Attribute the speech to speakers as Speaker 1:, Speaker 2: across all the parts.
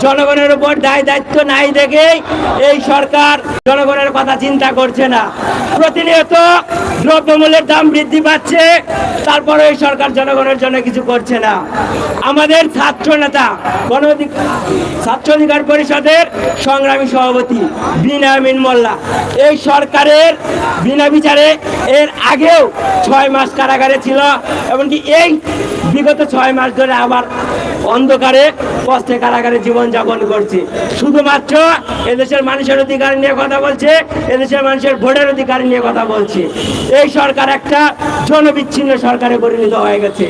Speaker 1: জনগণের উপর দায় দায়িত্ব নাই দেখেই এই সরকার জনগণের কথা চিন্তা করছে না। প্রতিনিয়ত দ্রব্যমূল্যের দাম বৃদ্ধি পাচ্ছে, তারপরে এই সরকার জনগণের জন্য কিছু করছে না। আমাদের ছাত্র নেতা ছাত্র অধিকার পরিষদের সংগ্রামী সভাপতি বিনামিন মোল্লা এই সরকারের বিনা বিচারে এর আগেও 6 মাস কারাগারে ছিল, এমনকি এই বিগত 6 মাস ধরে আবার অন্ধকারে কষ্টে কারাগারে জীবনযাপন করছে। শুধুমাত্র এদেশের মানুষের অধিকার নিয়ে কথা বলছে, এদেশের মানুষের ভোটের অধিকার নিয়ে কথা বলছে। এই সরকার একটা জনবিচ্ছিন্ন সরকারে পরিণত হয়ে গেছে।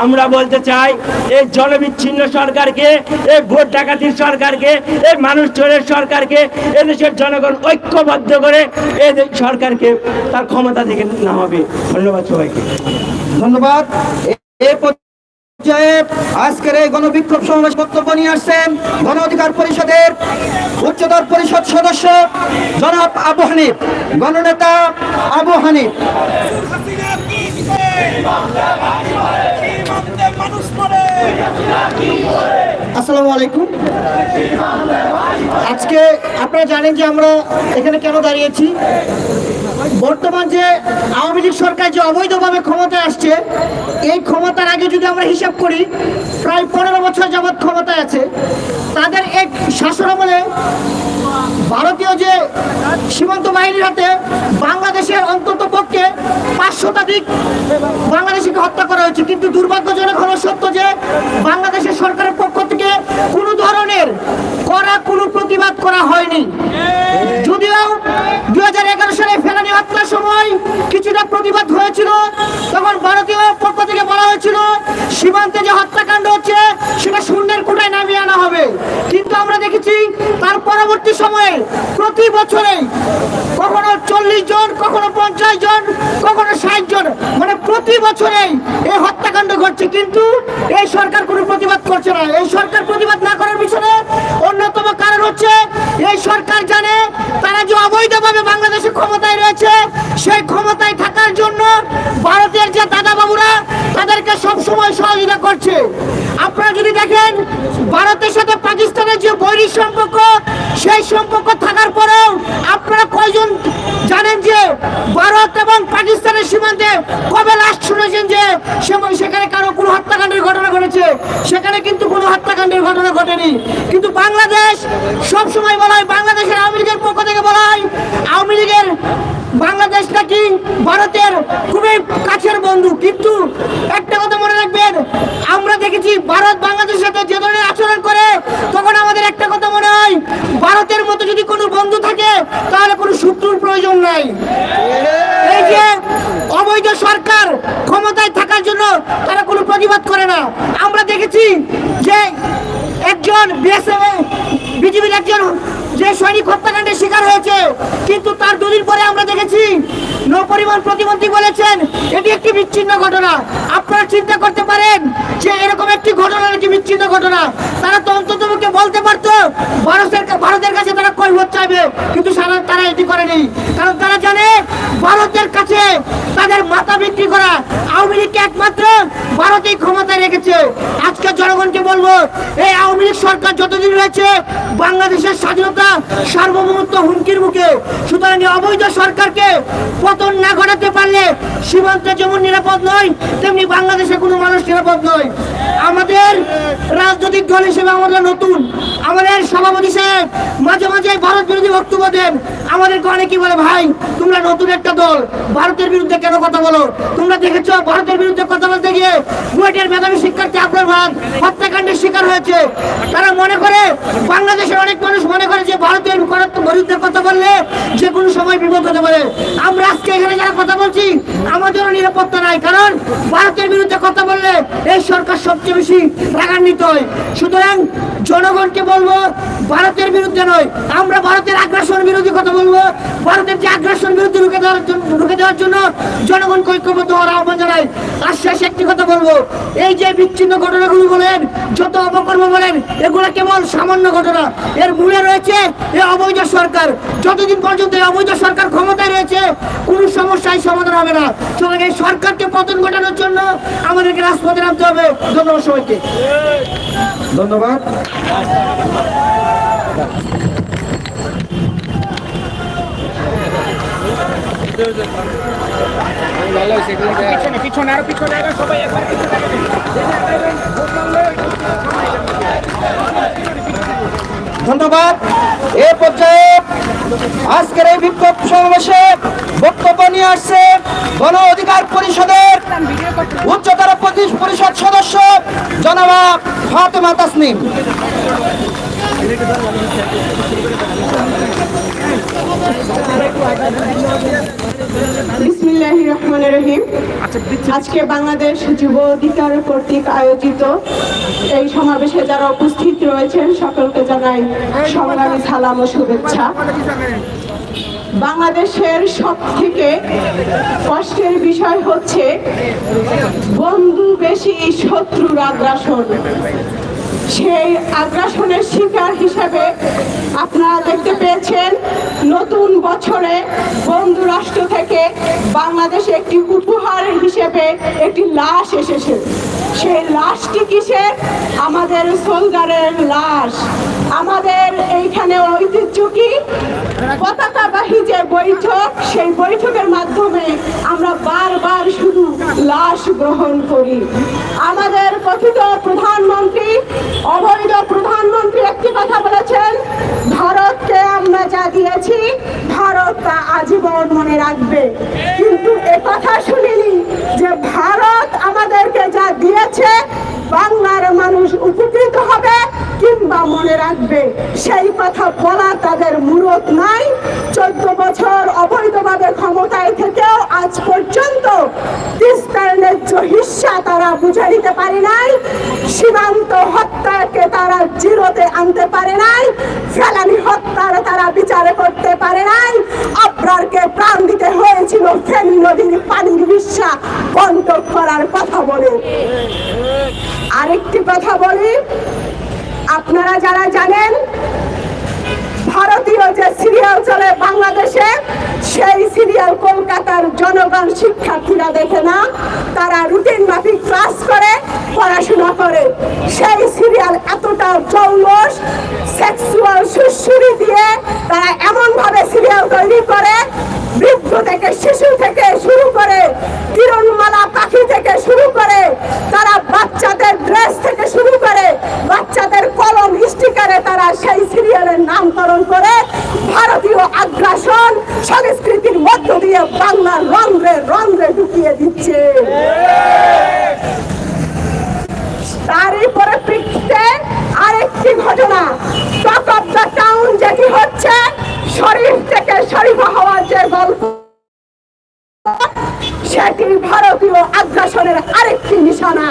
Speaker 1: আমরা বলতে চাই, এই জনবিচ্ছিন্ন সরকারকে, এই ভোট ডাকাতির সরকারকে, এই মানুষ চোরের সরকারকে এদেশের জনগণ ঐক্যবদ্ধ করে এই সরকারকে তার ক্ষমতা থেকে নামাবে। ধন্যবাদ সবাইকে।
Speaker 2: ধন্যবাদ। আজকের এই গণবিক্ষোভ সমাবেশ বক্তব্য নিয়ে আসছেন গণ অধিকার পরিষদের উচ্চতর পরিষদ সদস্য জনাব আবু হানিফ, গণনেতা আবু হানিফ। আসসালামু আলাইকুম। আজকে আপনারা জানেন যে আমরা এখানে কেন দাঁড়িয়েছি। বর্তমান যে আওয়ামী লীগ সরকার যে অবৈধভাবে ক্ষমতায় আসছে, এই ক্ষমতার আগে যদি আমরা হিসাব করি প্রায় 15 বছর যাবৎ ক্ষমতায় আছে। তাদের এক শাসনামলে ভারতীয় যে সীমান্ত বাহিনীর হাতে বাংলাদেশের অন্তত পক্ষে 5 শতাধিক বাংলাদেশিকে হত্যা করা হয়েছে। কিন্তু দুর্ভাগ্যজনক হলো সত্য যে বাংলাদেশের সরকারের পক্ষ থেকে কোনো ধরনের কড়া কোনো প্রতিবাদ করা হয়নি। যদিও 2011 সালে ফেলানি হত্যার সময় কিছুটা প্রতিবাদ হয়েছিল, তখন ভারতীয় পক্ষ থেকে বলা হয়েছিল সীমান্তে যে হত্যাকাণ্ড হচ্ছে সেটা শূন্যের কোটায় নামিয়ে আনা হবে। কিন্তু আমরা দেখেছি তার পরবর্তী সময়ে প্রতি বছরে কখনো 40 জন, কখনো 50 জন, কখনো 60 জন, মানে প্রতি বছরেই এই হত্যাকাণ্ড ঘটছে। কিন্তু এই সরকার কোনো প্রতিবাদ করছে না। এই সরকার প্রতিবাদ না করার পিছনে অন্যতম কারণ হচ্ছে এই সরকার জানে তারা যে অবৈধভাবে বাংলাদেশে ক্ষমতায় রয়েছে, সেই ক্ষমতায় থাকার জন্য ভারতের যে দাদা বাবুরা তাদেরকে সবসময় সহযোগিতা করছে। আপনারা যদি দেখেন ভারতের সাথে পাকিস্তানের যে বৈরী সম্পর্ক, সেই সম্পর্ক থাকার পরেও আপনারা কয়জন জানেন যে ভারত এবং পাকিস্তানের সীমান্তে কবে লাস্ট শুনেছেন যে সেখানে কারো কোনো হত্যাকাণ্ডের ঘটনা ঘটেছে? সেখানে কিন্তু কোনো হত্যাকাণ্ডের ঘটনা ঘটেনি। কিন্তু বাংলাদেশ সবসময় বলা হয়, বাংলাদেশের আওয়ামী লীগের পক্ষ থেকে বলা হয় আওয়ামী লীগের বাংলাদেশ নাকি ভারতের খুবই কাছের বন্ধু। কিন্তু একটা কথা মনে রাখবেন, আমরা দেখেছি ভারত বাংলাদেশের সাথে যে ধরনের আচরণ করে, তখন আমাদের একটা কথা মনে হয় ভারতের মতো যদি কোনো বন্ধু থাকে তাহলে কোনো শত্রুর প্রয়োজন নাই। এই যে অবৈধ সরকার ক্ষমতায় থাকার জন্য তারা কোনো প্রতিবাদ করে না। আমরা দেখেছি যে একজন বিজেপির একজন যে সৈনিক হত্যাকাণ্ডের শিকার হয়েছে, কিন্তু তার 2 দিন পরে আমরা দেখেছি নৌপরিবহন প্রতিমন্ত্রী বলেছেন এটি একটি বিচ্ছিন্ন ঘটনা। আপনারা চিন্তা করতে পারেন যে এরকম একটি ঘটনা নাকি বিচ্ছিন্ন ঘটনা? তারা তো অন্তত বলতে পারতো ভারতের কাছে তারা কৈফিয়ত চাইবে, কিন্তু তারা এটি করেনি। কারণ তারা জানে ভারতের কাছে তাদের মাথা বিক্রি করা আওয়ামী লীগকে একমাত্র ভারতেই ক্ষমতায় রেখেছে। আজকে জনগণকে বলবো, এই আওয়ামী লীগ সরকার যতদিন রয়েছে বাংলাদেশের স্বাধীনতা সার্বভৌমত্ব হুমকির মুখে। সুতরাং অবৈধ সরকারকে পতন না ঘটাতে পারলে সীমান্তে যেমন নিরাপদ নয়, তেমনি বাংলাদেশে কোনো মানুষ নিরাপদ নয়। আমাদের রাজনৈতিক দল হিসেবে আমরা নতুন, আমাদের সভাপতি সাহেব মাঝে মাঝে ভারত বিরোধী বক্তব্য দেন। আমাদেরকে অনেকে বলে, ভাই তোমরা নতুন একটা দল, ভারতের বিরুদ্ধে কেন কথা বলো? তোমরা দেখেছো ভারতের বিরুদ্ধে কথা বলতে গিয়ে বুয়েটের মেধাবী শিক্ষার্থী আফরোজ ভাগ হত্যাকাণ্ডের শিকার হয়েছে। তারা মনে করে, বাংলাদেশের অনেক মানুষ মনে করে যে ভারতের বিরুদ্ধে কথা বললে যে কোনো সময় বিপদ হতে পারে। আমরা আজকে এখানে যারা কথা বলছি আমাদেরও নিরাপত্তা নাই, কারণ ভারতের বিরুদ্ধে কথা বললে এই সরকার সবচেয়ে বেশি রাগান্বিত হয়। সুতরাং জনগণকে বলবো, ভারতের বিরুদ্ধে নয়, আমরা ভারতের আগ্রাসন বিরোধী কথা বলবো। ভারতের যে আগ্রাসন বিরুদ্ধে রুখে দেওয়ার জন্য জনগণকে ঐক্যবদ্ধ হওয়ার আহ্বান জানাই। আর শেষ একটি কথা বলবো, এই যে বিচ্ছিন্ন ঘটনাগুলো বলেন, যত অপকর্ম বলেন, এগুলো কেবল সামান্য ঘটনা। এর মূলে রয়েছে এই অবৈধ সরকার। যতদিন পর্যন্ত এই অবৈধ সরকার ক্ষমতায় রয়েছে কোনো সমস্যাই সমাধান হবে না। সুতরাং এই সরকারকে পতন ঘটানোর জন্য আমাদেরকে রাজপথে নামতে হবে। ধন্যবাদ সবাইকে।
Speaker 3: ধন্যবাদ। পিছনে আরো পিছনে সবাই একবার
Speaker 2: ধন্যবাদ। এ পর্যায়ে আজকের এই বিক্ষোভ সমাবেশে বক্তব্য নিয়ে আসছে গণ অধিকার পরিষদের উচ্চতর পরিষদ সদস্য জনাবা ফাতেমা তাসনিম।
Speaker 4: বিসমিল্লাহির রহমানির রহিম। আজকে বাংলাদেশ যুব অধিকার কর্তৃক আয়োজিত এই সমাবেশে যারা উপস্থিত রয়েছেন সকলকে জানাই সংগ্রামী সালাম ও শুভেচ্ছা। বাংলাদেশের সবথেকে কষ্টের বিষয় হচ্ছে বন্ধু বেশি শত্রুর আগ্রাসন। সেই আগ্রাসনের শিকার হিসেবে আপনারা দেখতে পেয়েছেন নতুন বছরে বন্ধু রাষ্ট্র থেকে বাংলাদেশে একটি উপহার হিসেবে একটি লাশ এসেছে। সেই লাশটি কিসের? আমাদের সোলজারের লাশ। আমাদের এইখানে ঐতিহ্য কি? পতাকাবাহী যে বৈঠক, সেই বৈঠকের মাধ্যমে আমরা বারবার শুধু লাশ গ্রহণ করি। আমাদের কথিত প্রধানমন্ত্রী, অবৈধ প্রধানমন্ত্রী একটি কথা বলেছেন, ভারতকে আমরা যা দিয়েছি ভারত তা আজীবন মনে রাখবে। কিন্তু একথা শুনিনি যে ভারত আমাদেরকে যা দিয়েছে বাংলার মানুষ উপকৃত হবে কিংবা মনে রাখবে, সেই কথা বলা তাদের মুরত নাই। 14 বছর অবৈধভাবে ক্ষমতায় থেকেও আজ পর্যন্ত তিস্তার ন্যায্য হিস্সা তারা বুঝে নিতে পারে নাই। সীমান্ত হত্যাকে তারা জিরোতে আনতে পারে নাই। ফেলানি হত্যার তারা বিচারে করতে পারে নাই। আবরারকে প্রাণ দিতে হয়েছিল ফেনী নদীর পানির হিস্সা বন্ধ করার কথা বলে। আরেকটি কথা বলি, আপনারা যারা জানেন ভারতীয় যে সিরিয়াল চলে বাংলাদেশে, সেই সিরিয়াল কলকাতার জনগণ শিক্ষার্থীরা দেখে না, তারা রুটিন মাফিক ক্লাস করে, পড়াশোনা করে। সেই সিরিয়াল এতটা জৌলস, সেক্সুয়াল সুশ্রী দিয়ে তারা এমনভাবে সিরিয়াল তৈরি করে, বৃদ্ধ থেকে শিশু থেকে শুরু করে, কিরণমালা পাখি থেকে শুরু করে, তারা বাচ্চাদের ড্রেস থেকে শুরু করে, বাচ্চাদের কলম স্টিকারে তারা সেই সিরিয়ালের নামকরণ করে ভারতীয় আগ্রাসন সংস্কৃতির মধ্য দিয়ে বাংলার রন্ধ্রে রন্ধ্রে ঢুকিয়ে দিচ্ছে। তারই পরিপ্রেক্ষিতে আরেকটি ঘটনা, টক অফ দ্য টাউন যেটি হচ্ছে শরীফ থেকে শরীফা হওয়ার যে গল্প, সেটি ভারতীয় আগ্রাসনের আরেকটি নিশানা।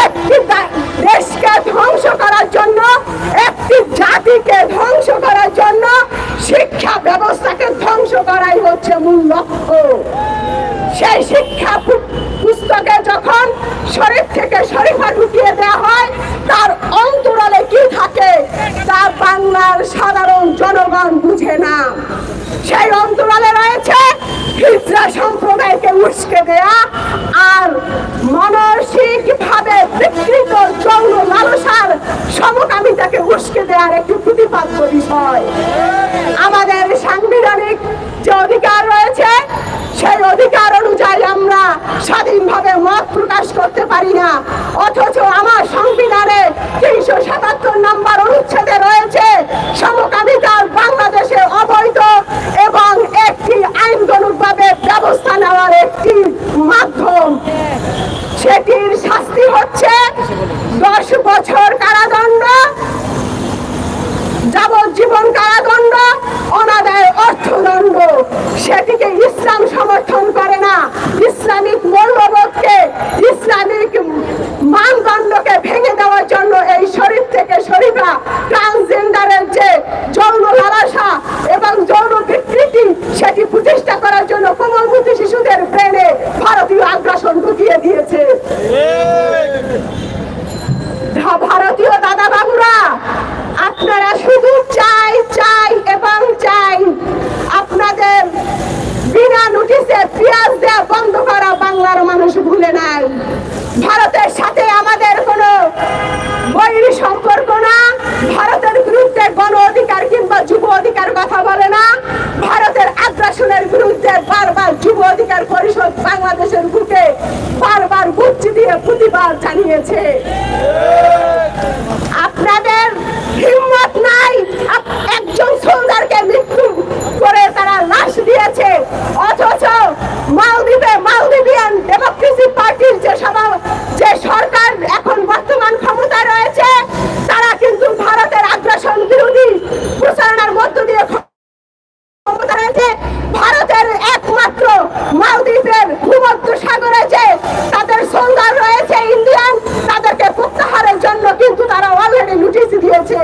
Speaker 4: একটি দেশকে ধ্বংস করার জন্য, একটি জাতিকে ধ্বংস করার জন্য শিক্ষা ব্যবস্থাকে ধ্বংস করাই হচ্ছে মূল লক্ষ্য। সেই শিক্ষা পুস্তকে যখন শরীফ থেকে শরীফা ঢুকিয়ে দেওয়া হয়, তার অন্তরালে কি থাকে তা বাংলার সাধারণ জনগণ বুঝে না। সেই অন্তরালে রয়েছে হিজড়া সম্প্রদায়কে উস্কে দেয়া আর মানসিক ভাবে বিকৃত যৌন লালসার সমকামিতাকে উস্কে দেওয়ার একটি প্রতিপাদ্য বিষয়। আমাদের সাংবিধানিক যে অধিকার রয়েছে, সেই অধিকার অনুযায়ী আমরা স্বাধীনভাবে মত প্রকাশ করতে পারি না, অথচ আমার সংবিধানে 377 নম্বর অনুচ্ছেদে রয়েছে সমকামিতার বাংলাদেশে অবৈধ এবং একটি আইনগতভাবে ব্যবস্থা নেওয়ার একটি মাধ্যম। সেটির শাস্তি হচ্ছে 10 বছর কারাদণ্ড, যাবজ্জীবন কারাদণ্ড, অনাদায় অর্থদণ্ড। সেটিকে ইসলাম সমর্থন করে না। ইসলামিক মূল্যবোধকে, ইসলামিক মানদণ্ডকে ভেঙে দেওয়ার জন্য এই শরীফ থেকে শরীফা আগ্রাসনের বিরুদ্ধে বারবার যুব অধিকার পরিষদ বাংলাদেশের বুকে বারবার বুদ্ধি দিয়ে প্রতিবাদ জানিয়েছে। আপনাদের হিম্মত নাই, একজন সোলজারকে মৃত্যু করে তারা লাশ দিয়েছে, অথচ মালদ্বীপিয়ান ডেমোক্রেসি পার্টির যে সরকার এখন বর্তমান ক্ষমতায় রয়েছে, তারা কিন্তু ভারতের আগ্রাসন বিরোধী প্রচারণার মধ্য দিয়ে ক্ষমতা রয়েছে। ভারতের একমাত্র মালদ্বীপের ভূমধ্য সাগরে যে তাদের সোলজার রয়েছে ইন্ডিয়ান, তাদেরকে প্রত্যাহারের জন্য কিন্তু তারা অলরেডি নোটিশ দিয়েছে।